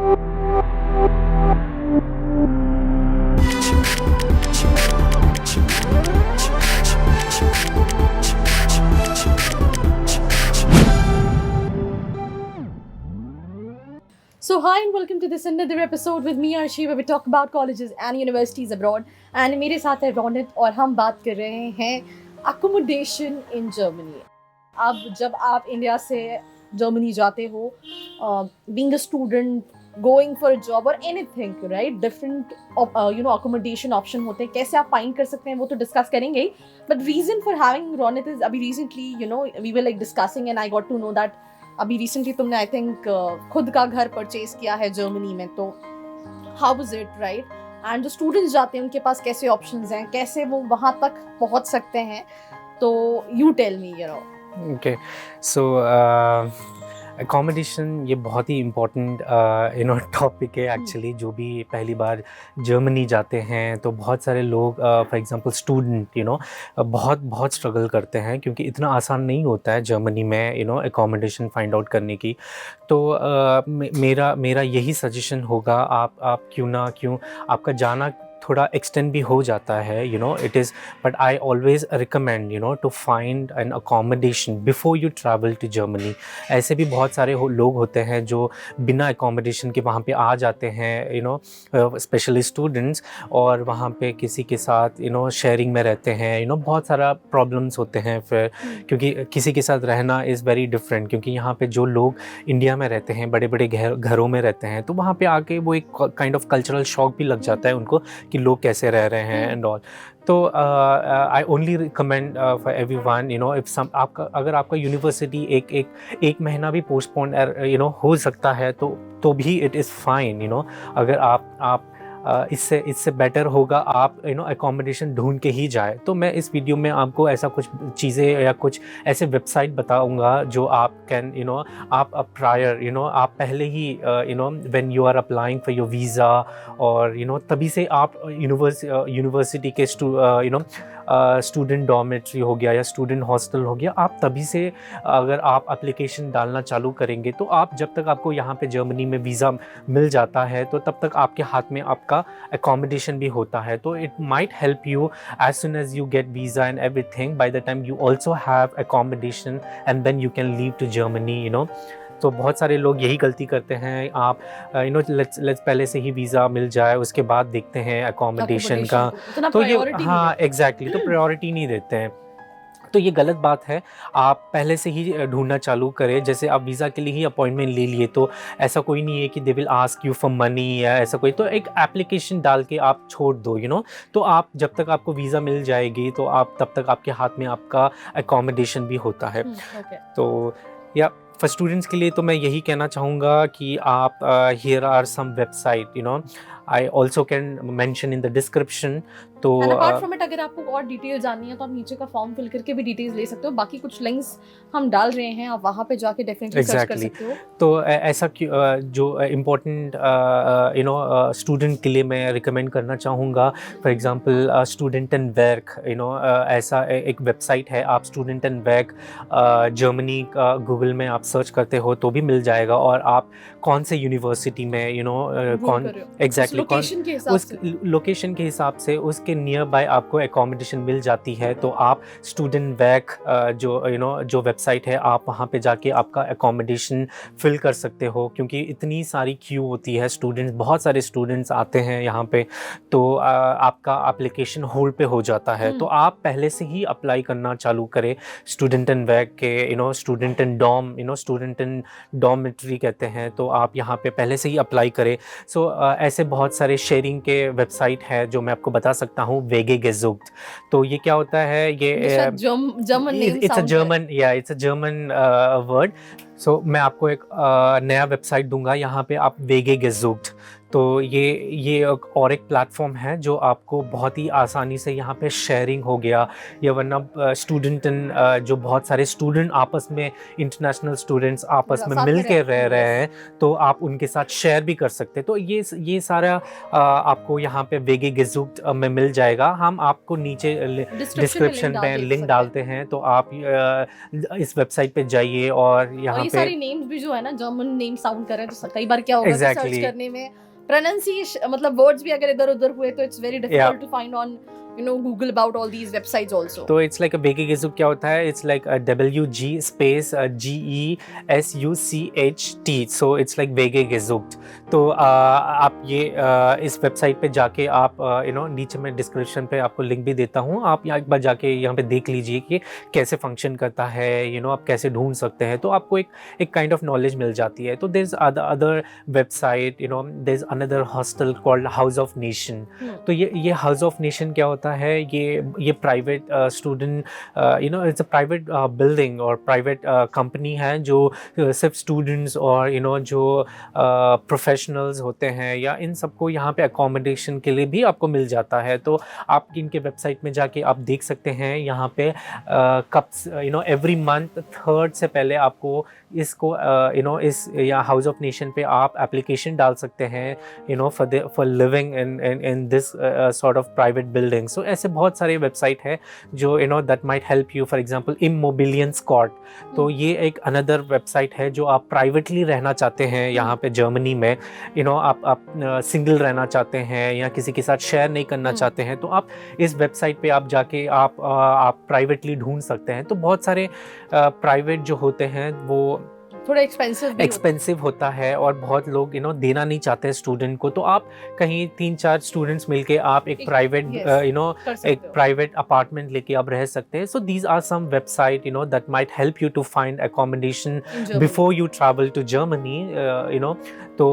So hi and welcome to this another episode with me Arshi, where we talk about colleges and universities abroad. And मेरे साथ है रोनित और हम बात कर रहे हैं accommodation in Germany. अब जब आप इंडिया से जर्मनी जाते हो, being a student, going for a job or anything, right? Different accommodation option होते हैं. कैसे आप find कर सकते हैं वो तो discuss करेंगे ही. But reason for having Ronit is अभी recently we were like discussing and I got to know that अभी रिसेंटली तुमने आई थिंक खुद का घर परचेज किया है जर्मनी में, तो how was it, right? And जो स्टूडेंट्स जाते हैं उनके पास कैसे ऑप्शंस हैं, कैसे वो वहाँ तक पहुँच सकते हैं, तो you tell me okay. So accommodation ये बहुत ही इम्पोर्टेंट टॉपिक है एक्चुअली. जो भी पहली बार जर्मनी जाते हैं तो बहुत सारे लोग फॉर एग्जांपल स्टूडेंट बहुत स्ट्रगल करते हैं, क्योंकि इतना आसान नहीं होता है जर्मनी में अकोमोडेशन फाइंड आउट करने की. तो मेरा यही सजेशन होगा, आप क्यों आपका जाना थोड़ा एक्सटेंड भी हो जाता है, it is, but I always recommend to find an accommodation before you travel to Germany. ऐसे भी बहुत सारे लोग होते हैं जो बिना अकोमोडेशन के वहाँ पे आ जाते हैं, स्पेशली स्टूडेंट्स, और वहाँ पे किसी के साथ शेयरिंग में रहते हैं. बहुत सारा प्रॉब्लम्स होते हैं फिर, क्योंकि किसी के साथ रहना इज़ वेरी डिफरेंट. क्योंकि यहाँ पे जो लोग इंडिया में रहते हैं, बड़े बड़े घरों में रहते हैं, तो वहाँ पे आके वो एक काइंड ऑफ कल्चरल शॉक भी लग जाता है उनको कि लोग कैसे रह रहे हैं एंड ऑल. तो I only recommend for everyone, if अगर आपका यूनिवर्सिटी एक महीना भी पोस्टपोन हो सकता है तो भी इट इज़ फाइन. अगर आप इससे बेटर होगा आप अकोमोडेशन ढूंढ के ही जाए. तो मैं इस वीडियो में आपको ऐसा कुछ चीज़ें या कुछ ऐसे वेबसाइट बताऊंगा जो आप कैन आप प्रायर आप पहले ही when you are applying for your visa, और तभी से आप यूनिवर्सिटी के स्टूडेंट डॉर्मेट्री हो गया या स्टूडेंट हॉस्टल हो गया, आप तभी से अगर आप एप्लीकेशन डालना चालू करेंगे, तो आप जब तक आपको यहाँ पे जर्मनी में वीज़ा मिल जाता है तो तब तक आपके हाथ में आपका अकोमोडेशन भी होता है. तो it might help you as soon as you get visa and everything, by the time you also have accommodation and then you can leave to Germany. तो बहुत सारे लोग यही गलती करते हैं. आप लेट्स पहले से ही वीज़ा मिल जाए, उसके बाद देखते हैं अकोमोडेशन का. तो ये हाँ एग्जैक्टली, तो प्रायोरिटी नहीं देते हैं. तो ये गलत बात है. आप पहले से ही ढूंढना चालू करें. जैसे आप वीज़ा के लिए ही अपॉइंटमेंट ले लिए, तो ऐसा कोई नहीं है कि they will ask you for money या ऐसा कोई, तो एक एप्लीकेशन डाल के आप छोड़ दो. तो आप जब तक आपको वीज़ा मिल जाएगी तो आप तब तक आपके हाथ में आपका अकोमोडेशन भी होता है. तो या फॉर स्टूडेंट्स के लिए तो मैं यही कहना चाहूँगा कि आप here are some website, I also can mention in the description. तो अपार्ट फ्रॉम इट, अगर आपको और डिटेल जाननी है तो आप नीचे का फॉर्म फिल करके भी डिटेल्स ले सकते हो. बाकी कुछ लिंक्स हम डाल रहे हैं, आप वहाँ पे जाके डेफिनेटली सर्च कर सकते हो. तो ऐसा जो इम्पोर्टेंट स्टूडेंट के लिए मैं रिकमेंड करना चाहूँगा, for example student and work, ऐसा एक वेबसाइट है. आप स्टूडेंट एंड वर्क जर्मनी का गूगल में आप सर्च करते हो तो भी मिल जाएगा, और आप कौन से यूनिवर्सिटी में कौन एग्जैक्टली उस लोकेशन के हिसाब से उसके नियर बाय आपको अकोमोडेशन मिल जाती है. तो आप स्टूडेंट वर्क जो वेबसाइट है, आप वहाँ पे जाके आपका अकोमोडेशन फिल कर सकते हो, क्योंकि इतनी सारी क्यू होती है. बहुत सारे स्टूडेंट्स आते हैं यहाँ पे, तो आपका एप्लीकेशन होल्ड पे हो जाता है. तो आप पहले से ही अप्लाई करना चालू करें स्टूडेंट एंड वर्क के, student and student and dormitory कहते हैं. तो आप यहाँ पे पहले से ही अप्लाई करें. सो ऐसे बहुत सारे शेयरिंग के वेबसाइट है जो मैं आपको बता सकता हूँ. वेगे गेजुक्ट, तो ये क्या होता है, ये इट्स अ जर्मन वर्ड. सो मैं आपको एक नया वेबसाइट दूंगा, यहाँ पे आप वेगे गेजुक्ट, तो ये और एक प्लेटफॉर्म है जो आपको बहुत ही आसानी से यहाँ पे शेयरिंग हो गया, या वरना स्टूडेंट जो बहुत सारे स्टूडेंट आपस में, इंटरनेशनल स्टूडेंट्स आपस में मिल के रह रहे हैं, तो आप उनके साथ शेयर भी कर सकते हैं. तो ये सारा आपको यहाँ पे वेगे गेजुक्ट में मिल जाएगा. हम आपको नीचे डिस्क्रिप्शन में लिंक डालते हैं, तो आप इस वेबसाइट पे जाइए और यहाँ ये पे सारे नेम्स भी जो है ना जर्मन नेम साउंड कर रहे हैं, तो कई बार क्या होगा कि Exactly. सर्च करने में प्रोनाउंसिएशन मतलब वर्ड्स भी अगर इधर उधर हुए तो it's very difficult to find on Google about all these websites also. तो इट्स लाइक अ वेगे गेजुक क्या होता है, it's like WG space GESUCHT, so it's like वेगे गेजुक्ट. तो आप ये इस वेबसाइट पे जाके आप नीचे में डिस्क्रिप्शन पे आपको लिंक भी देता हूँ, आप यहाँ एक बार जाके यहाँ पे देख लीजिए कि कैसे फंक्शन करता है, आप कैसे ढूंढ सकते हैं, तो आपको एक काइंड ऑफ नॉलेज मिल जाती है. तो there is other website, there is another hostel called House of Nation. तो ये हाउस ऑफ नेशन क्या होता है, ये private student it's a private building और प्राइवेट कंपनी है जो सिर्फ स्टूडेंट्स और जो प्रोफेशनल्स होते हैं या इन सबको यहाँ पे अकोमोडेशन के लिए भी आपको मिल जाता है. तो आप इनके वेबसाइट में जाके आप देख सकते हैं यहाँ पे कब एवरी मंथ 3rd से पहले आपको इसको इस या हाउस ऑफ नेशन पे आप एप्लीकेशन डाल सकते हैं for living in this sort of private building. So ऐसे बहुत सारे वेबसाइट है जो that might help you. For example Immobilien Scout, तो ये एक अनदर वेबसाइट है जो आप प्राइवेटली रहना चाहते हैं यहाँ पे जर्मनी में, आप सिंगल रहना चाहते हैं या किसी के साथ शेयर नहीं करना चाहते हैं, तो आप इस वेबसाइट पे आप जाके आप प्राइवेटली ढूंढ सकते हैं. तो बहुत सारे प्राइवेट जो होते हैं वो थोड़ा एक्सपेंसिव होता है और बहुत लोग देना नहीं चाहते हैं स्टूडेंट को. तो आप कहीं 3-4 स्टूडेंट्स मिलके आप एक प्राइवेट एक प्राइवेट अपार्टमेंट लेके आप रह सकते हैं. So these are some website that might help you to find accommodation before you travel to Germany. तो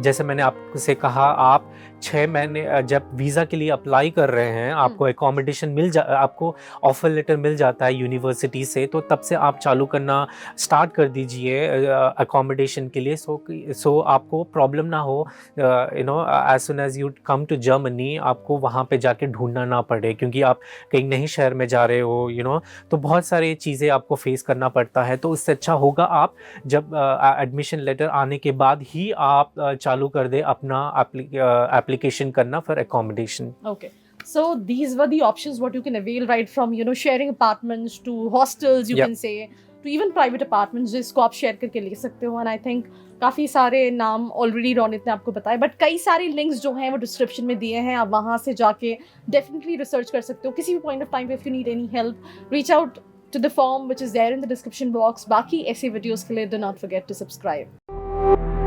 जैसे मैंने आपसे कहा, आप 6 महीने जब वीज़ा के लिए अप्लाई कर रहे हैं, आपको अकोमोडेशन आपको ऑफर लेटर मिल जाता है यूनिवर्सिटी से, तो तब से आप चालू करना स्टार्ट कर दीजिए अकोमोडेशन के लिए. सो आपको प्रॉब्लम ना हो, as soon as you come to Germany आपको वहाँ पे जाके ढूंढना ना पड़े, क्योंकि आप कहीं नए शहर में जा रहे हो, तो बहुत सारी चीज़ें आपको फेस करना पड़ता है. तो उससे अच्छा होगा आप जब एडमिशन लेटर आने के बाद ही आप चालू कर दे अपना application करना for accommodation. Okay. So these were the options what you can avail, right from sharing apartments to hostels, you can say, to even private apartments जिसको आप शेयर करके ले सकते हो. And I think काफ़ी सारे नाम ऑलरेडी रोनित ने आपको बताए, बट कई सारे लिंक्स जो हैं वो डिस्क्रिप्शन में दिए हैं, आप वहाँ से जाके डेफिनेटली रिसर्च कर सकते हो. किसी भी पॉइंट ऑफ टाइम पे if you need any help, reach out to the form which is there in the description box. बाकी ऐसे वीडियोस के लिए do not forget to subscribe.